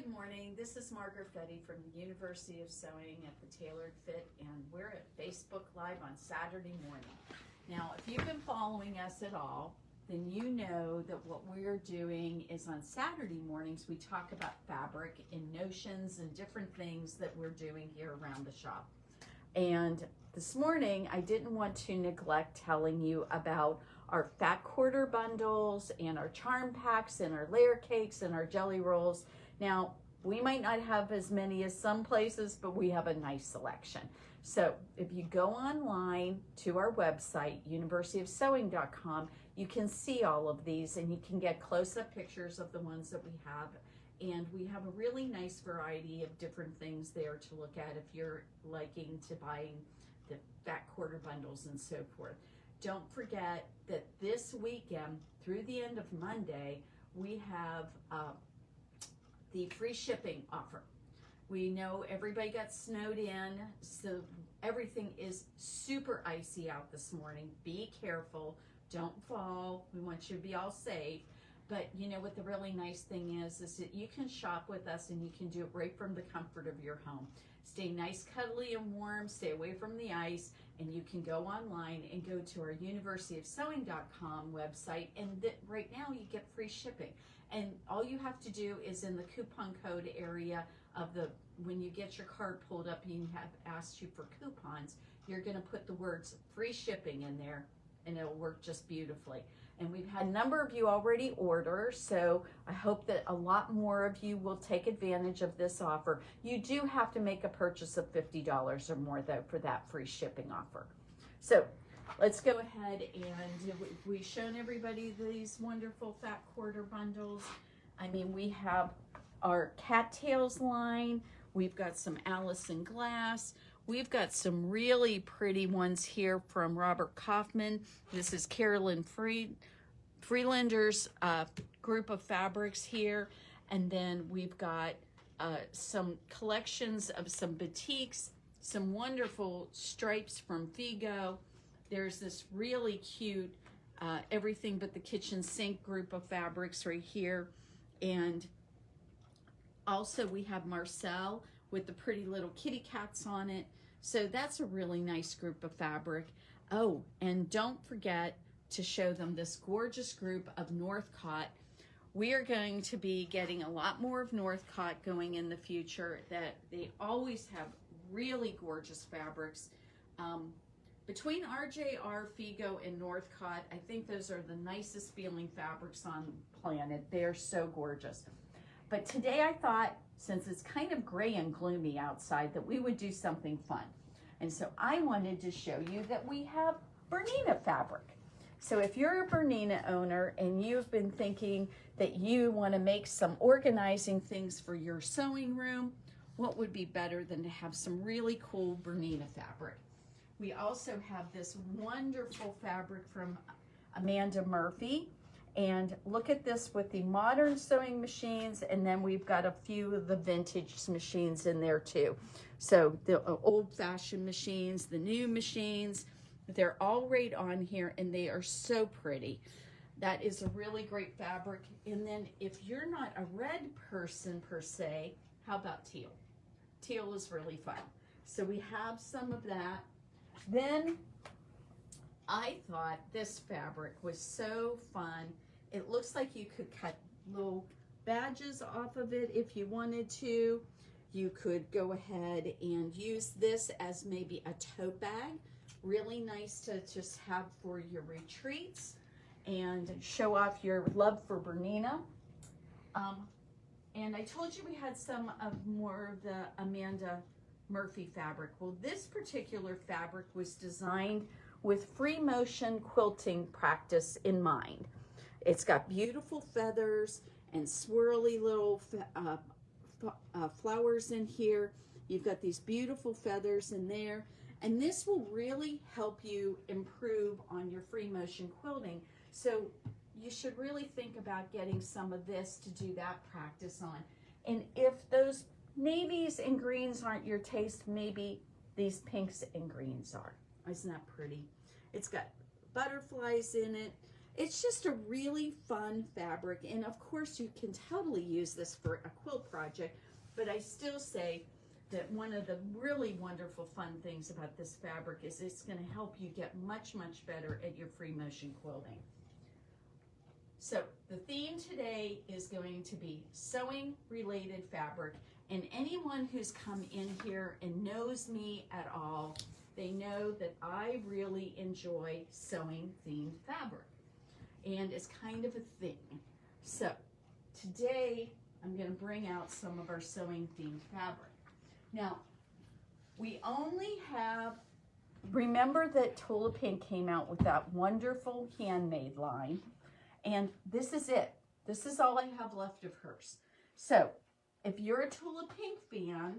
Good morning. This is Margaret Fetty from the University of Sewing at the Tailored Fit, and we're at Facebook Live on Saturday morning. Now, if you've been following us at all, then you know that what we're doing is on Saturday mornings we talk about fabric and notions and different things that we're doing here around the shop. And this morning I didn't want to neglect telling you about our fat quarter bundles and our charm packs and our layer cakes and our jelly rolls. Now, we might not have as many as some places, but we have a nice selection. So if you go online to our website, universityofsewing.com, you can see all of these and you can get close-up pictures of the ones that we have. And we have a really nice variety of different things there to look at if you're liking to buying the fat quarter bundles and so forth. Don't forget that this weekend through the end of Monday, we have the free shipping offer. We know everybody got snowed in, so everything is super icy out this morning. Be careful, don't fall. We want you to be all safe. But you know what the really nice thing is that you can shop with us and you can do it right from the comfort of your home. Stay nice, cuddly, and warm, stay away from the ice, and you can go online and go to our universityofsewing.com website, and right now you get free shipping. And all you have to do is in the coupon code area of when you get your card pulled up and you have asked you for coupons, you're gonna put the words free shipping in there and it'll work just beautifully. And we've had a number of you already order, so I hope that a lot more of you will take advantage of this offer. You do have to make a purchase of $50 or more though for that free shipping offer. So let's go ahead, and we've shown everybody these wonderful fat quarter bundles. I mean, we have our cattails line, we've got some Allison glass, we've got some really pretty ones here from Robert Kaufman. This is Carolyn Freelander's group of fabrics here. And then we've got some collections of some batiks, some wonderful stripes from Figo. There's this really cute everything but the kitchen sink group of fabrics right here. And also we have Marcel with the pretty little kitty cats on it. So that's a really nice group of fabric. Oh, and don't forget to show them this gorgeous group of Northcott. We are going to be getting a lot more of Northcott going in the future. That they always have really gorgeous fabrics. Between RJR, Figo, and Northcott, I think those are the nicest feeling fabrics on the planet. They're so gorgeous. But today I thought, since it's kind of gray and gloomy outside, that we would do something fun. And so I wanted to show you that we have Bernina Fabric. So if you're a Bernina owner and you've been thinking that you want to make some organizing things for your sewing room, what would be better than to have some really cool Bernina fabric? We also have this wonderful fabric from Amanda Murphy. And look at this with the modern sewing machines, and then we've got a few of the vintage machines in there too. So the old-fashioned machines, the new machines, they're all right on here, and they are so pretty. That is a really great fabric. And then if you're not a red person per se, how about teal? Teal is really fun. So we have some of that. Then I thought this fabric was so fun. It looks like you could cut little badges off of it if you wanted to. You could go ahead and use this as maybe a tote bag. Really nice to just have for your retreats and show off your love for Bernina. And I told you we had some of more of the Amanda Murphy fabric. Well, this particular fabric was designed with free motion quilting practice in mind. It's got beautiful feathers and swirly little flowers in here. You've got these beautiful feathers in there. And this will really help you improve on your free motion quilting. So you should really think about getting some of this to do that practice on. And if those navies and greens aren't your taste, maybe these pinks and greens are. Isn't that pretty? It's got butterflies in it. It's just a really fun fabric, and of course you can totally use this for a quilt project, but I still say that one of the really wonderful fun things about this fabric is it's going to help you get much, much better at your free motion quilting. So the theme today is going to be sewing related fabric, and anyone who's come in here and knows me at all, they know that I really enjoy sewing themed fabric, and it's kind of a thing. So today I'm going to bring out some of our sewing themed fabric. Now, we only have, remember that Tula Pink came out with that wonderful handmade line, and this is it. This is all I have left of hers. So if you're a Tula Pink fan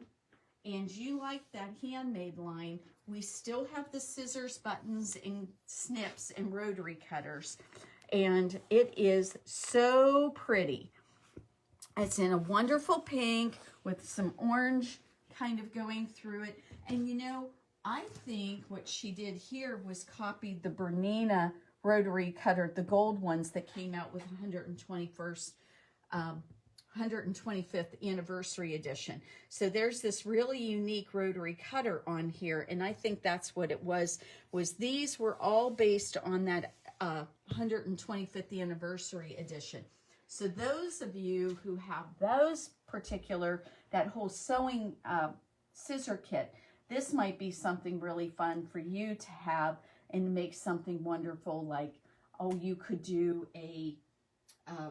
and you like that handmade line, we still have the scissors, buttons, and snips and rotary cutters, and it is so pretty. It's in a wonderful pink with some orange kind of going through it. And you know, I think what she did here was copied the Bernina rotary cutter, the gold ones that came out with 125th anniversary edition. So there's this really unique rotary cutter on here, and I think that's what it was these were all based on that 125th anniversary edition. So those of you who have those particular, that whole sewing scissor kit, this might be something really fun for you to have and make something wonderful, like, oh, you could do a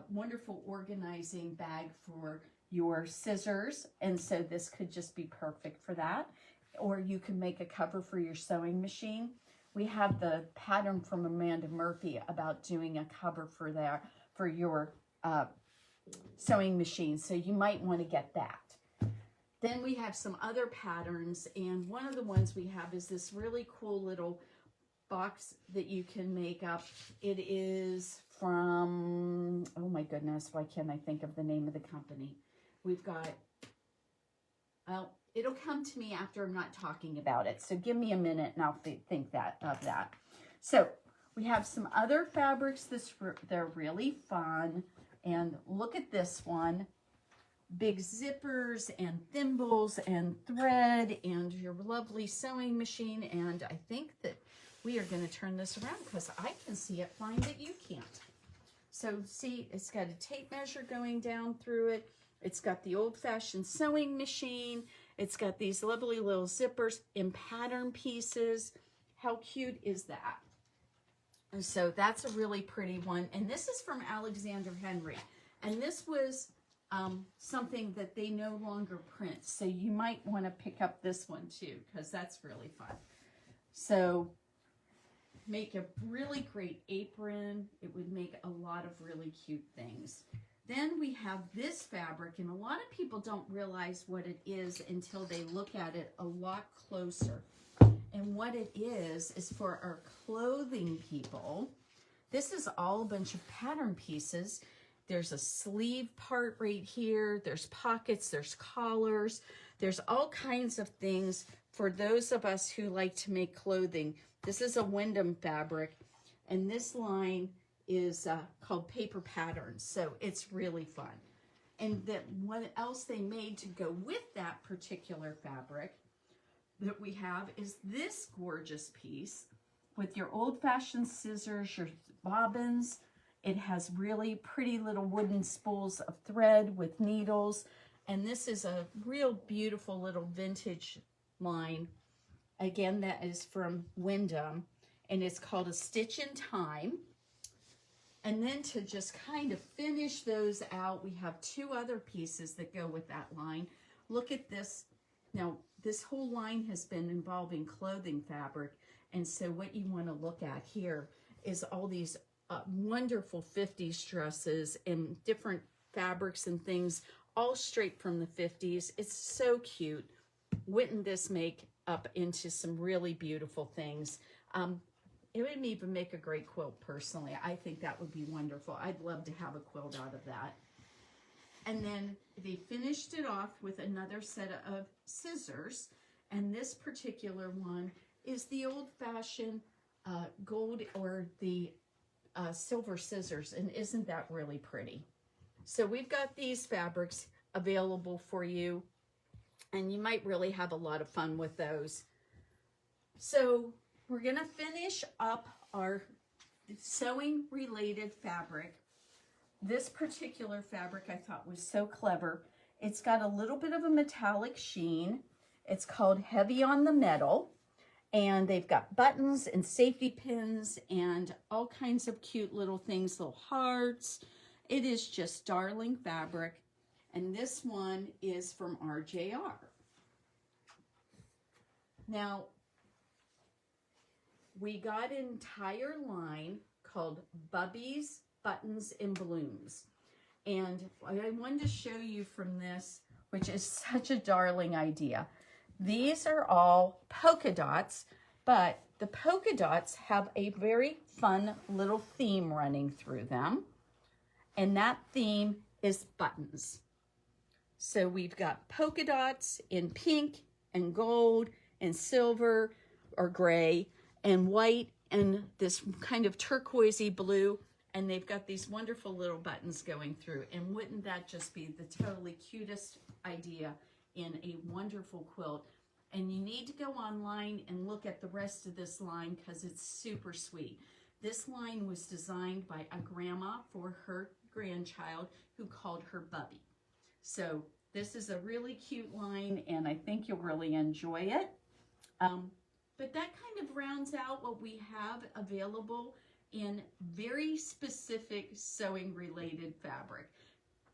wonderful organizing bag for your scissors, and so this could just be perfect for that. Or you can make a cover for your sewing machine. We have the pattern from Amanda Murphy about doing a cover for there for your sewing machine, so you might want to get that. Then we have some other patterns, and one of the ones we have is this really cool little box that you can make up. It is from, oh my goodness, why can't I think of the name of the company? We've got, well, it'll come to me after I'm not talking about it, so give me a minute and I'll think of that. So we have some other fabrics they're really fun, and look at this one. Big zippers and thimbles and thread and your lovely sewing machine, and I think that we are going to turn this around because I can see it fine, but you can't. So see, it's got a tape measure going down through it. It's got the old-fashioned sewing machine. It's got these lovely little zippers in pattern pieces. How cute is that? And so that's a really pretty one. And this is from Alexander Henry. And this was something that they no longer print. So you might want to pick up this one too, because that's really fun. So make a really great apron. It would make a lot of really cute things. Then we have this fabric, and a lot of people don't realize what it is until they look at it a lot closer. And what it is for our clothing people. This is all a bunch of pattern pieces. There's a sleeve part right here. There's pockets, there's collars. There's all kinds of things for those of us who like to make clothing. This is a Wyndham fabric, and this line is called Paper Patterns, so it's really fun. And then what else they made to go with that particular fabric that we have is this gorgeous piece with your old-fashioned scissors, your bobbins. It has really pretty little wooden spools of thread with needles, and this is a real beautiful little vintage line. Again, that is from Wyndham, and it's called A Stitch in Time. And then to just kind of finish those out, we have two other pieces that go with that line. Look at this. Now, this whole line has been involving clothing fabric, and so what you want to look at here is all these wonderful 50s dresses and different fabrics and things, all straight from the 50s. It's so cute. Wouldn't this make up into some really beautiful things? It would even make a great quilt, personally. I think that would be wonderful. I'd love to have a quilt out of that. And then they finished it off with another set of scissors, and this particular one is the old-fashioned gold, or the silver scissors, and isn't that really pretty? So we've got these fabrics available for you, and you might really have a lot of fun with those. So we're gonna finish up our sewing related fabric. This particular fabric I thought was so clever. It's got a little bit of a metallic sheen. It's called Heavy on the Metal, and they've got buttons and safety pins and all kinds of cute little things, little hearts. It is just darling fabric, and this one is from RJR. Now, we got an entire line called Bubbies, Buttons, and Blooms. And I wanted to show you from this, which is such a darling idea. These are all polka dots, but the polka dots have a very fun little theme running through them. And that theme is buttons. So we've got polka dots in pink and gold and silver or gray and white and this kind of turquoisey blue, and they've got these wonderful little buttons going through. And wouldn't that just be the totally cutest idea in a wonderful quilt? And you need to go online and look at the rest of this line because it's super sweet. This line was designed by a grandma for her grandchild who called her Bubby. So this is a really cute line, and I think you'll really enjoy it. But that kind of rounds out what we have available in very specific sewing related fabric.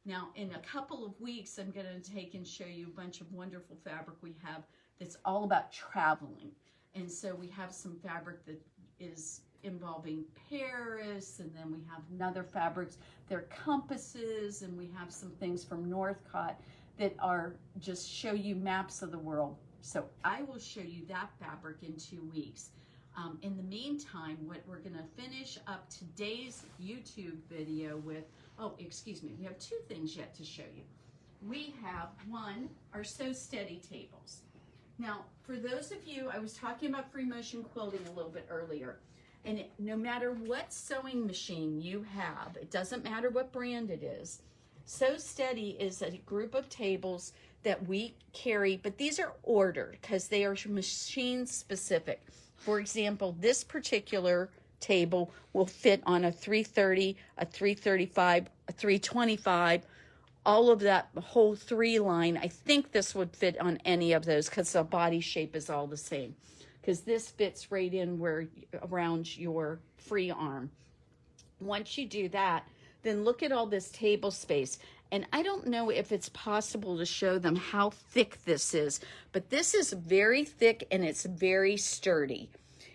Now, in a couple of weeks, I'm going to take and show you a bunch of wonderful fabric we have that's all about traveling. And so we have some fabric that is involving Paris, and then we have another fabrics, they're compasses, and we have some things from Northcott that are just show you maps of the world. So I will show you that fabric in 2 weeks. In the meantime, what we're going to finish up today's YouTube video with, oh, excuse me, we have 2 things yet to show you. We have, one, our Sew Steady tables. Now, for those of you, I was talking about free motion quilting a little bit earlier, and no matter what sewing machine you have, it doesn't matter what brand it is, Sew Steady is a group of tables that we carry, but these are ordered because they are machine specific. For example, this particular table will fit on a 330, a 335, a 325, all of that whole 3 line. I think this would fit on any of those because the body shape is all the same. Because this fits right in where around your free arm. Once you do that, then look at all this table space. And I don't know if it's possible to show them how thick this is, but this is very thick and it's very sturdy.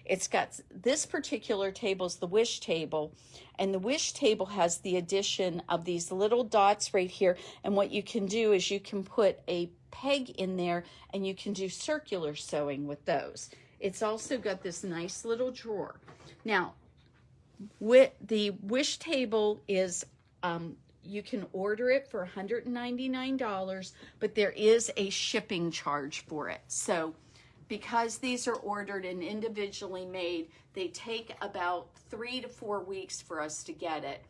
It's got, this particular table is the Wish table, and the Wish table has the addition of these little dots right here. And what you can do is you can put a peg in there and you can do circular sewing with those. It's also got this nice little drawer. Now, with the Wish table is, you can order it for $199, but there is a shipping charge for it. So because these are ordered and individually made, they take about 3 to 4 weeks for us to get it.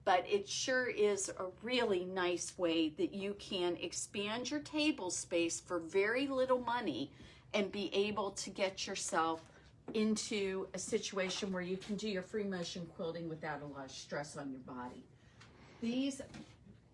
But it sure is a really nice way that you can expand your table space for very little money and be able to get yourself into a situation where you can do your free motion quilting without a lot of stress on your body. These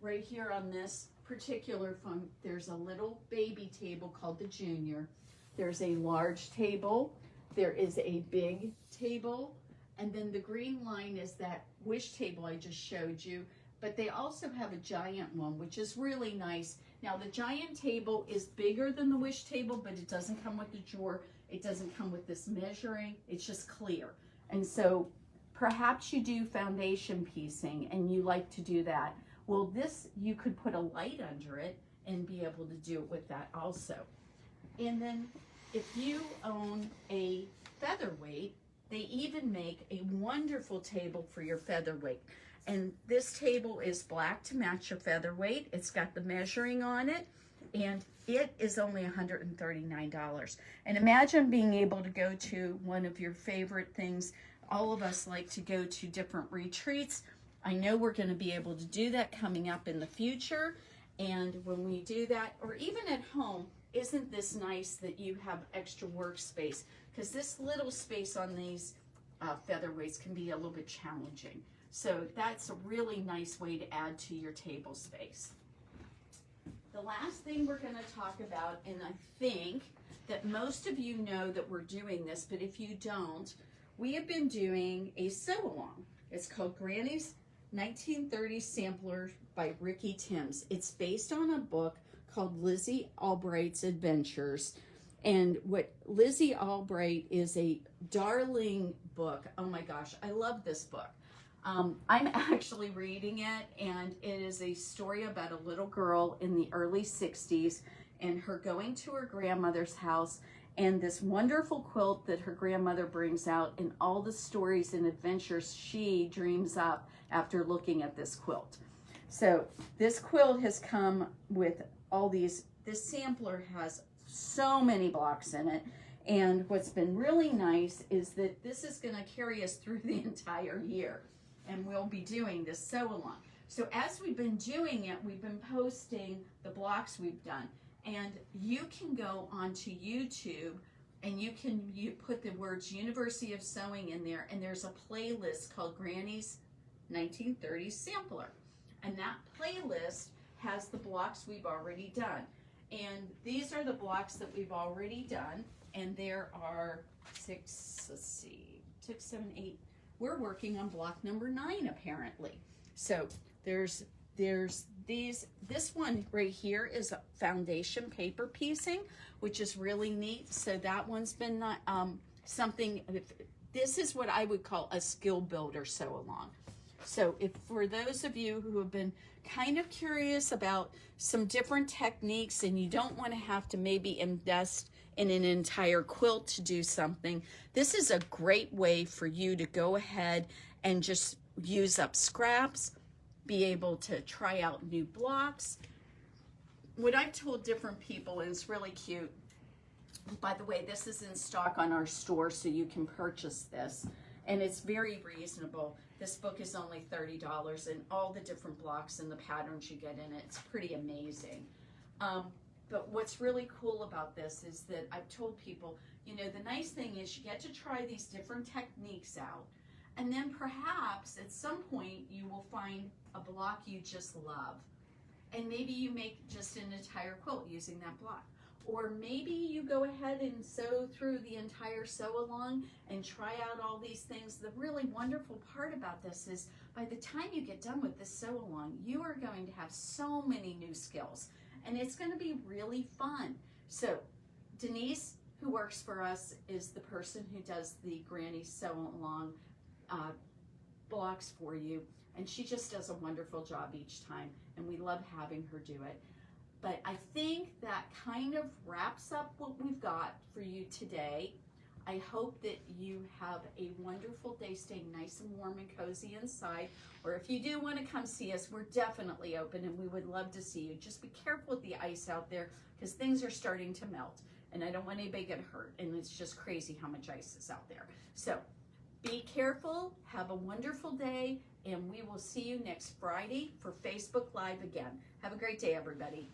right here on this particular phone, there's a little baby table called the Junior. There's a large table. There is a big table. And then the green line is that Wish table I just showed you. But they also have a giant one, which is really nice. Now the giant table is bigger than the Wish table, but it doesn't come with the drawer. It doesn't come with this measuring. It's just clear. And so perhaps you do foundation piecing and you like to do that. Well, this, you could put a light under it and be able to do it with that also. And then if you own a featherweight, they even make a wonderful table for your featherweight. And this table is black to match your featherweight. It's got the measuring on it, and it is only $139. And imagine being able to go to one of your favorite things, all of us like to go to different retreats. I know we're going to be able to do that coming up in the future. And when we do that, or even at home, isn't this nice that you have extra workspace? Because this little space on these featherweights can be a little bit challenging. So that's a really nice way to add to your table space. The last thing we're going to talk about, and I think that most of you know that we're doing this, but if you don't, we have been doing a sew-along. It's called Granny's 1930s Sampler by Ricky Timms. It's based on a book called Lizzie Albright's Adventures. And what Lizzie Albright is a darling book. Oh my gosh, I love this book. I'm actually reading it, and it is a story about a little girl in the early 60s and her going to her grandmother's house and this wonderful quilt that her grandmother brings out and all the stories and adventures she dreams up after looking at this quilt. So this quilt has come with all these, this sampler has so many blocks in it. And what's been really nice is that this is going to carry us through the entire year. And we'll be doing this sew along. So as we've been doing it, we've been posting the blocks we've done. And you can go onto YouTube and you put the words University of Sewing in there, and there's a playlist called Granny's 1930s Sampler. And that playlist has the blocks we've already done. And these are the blocks that we've already done. And there are 6, 7, 8. We're working on block number 9 apparently. So there's these, this one right here is a foundation paper piecing, which is really neat. So that one's been something, this is what I would call a skill builder sew along. So if for those of you who have been kind of curious about some different techniques and you don't want to have to maybe invest in an entire quilt to do something, this is a great way for you to go ahead and just use up scraps, be able to try out new blocks. What I've told different people, and it's really cute, by the way, this is in stock on our store, so you can purchase this, and it's very reasonable. This book is only $30, and all the different blocks and the patterns you get in it, it's pretty amazing. But what's really cool about this is that I've told people, you know, the nice thing is you get to try these different techniques out, and then perhaps at some point you will find a block you just love. And maybe you make just an entire quilt using that block. Or maybe you go ahead and sew through the entire sew along and try out all these things. The really wonderful part about this is by the time you get done with this sew along, you are going to have so many new skills. And it's going to be really fun. So Denise, who works for us, is the person who does the Granny Sew Along blocks for you. And she just does a wonderful job each time. And we love having her do it. But I think that kind of wraps up what we've got for you today. I hope that you have a wonderful day staying nice and warm and cozy inside. Or if you do want to come see us, we're definitely open and we would love to see you. Just be careful with the ice out there because things are starting to melt. And I don't want anybody to get hurt. And it's just crazy how much ice is out there. So be careful, have a wonderful day, and we will see you next Friday for Facebook Live again. Have a great day, everybody.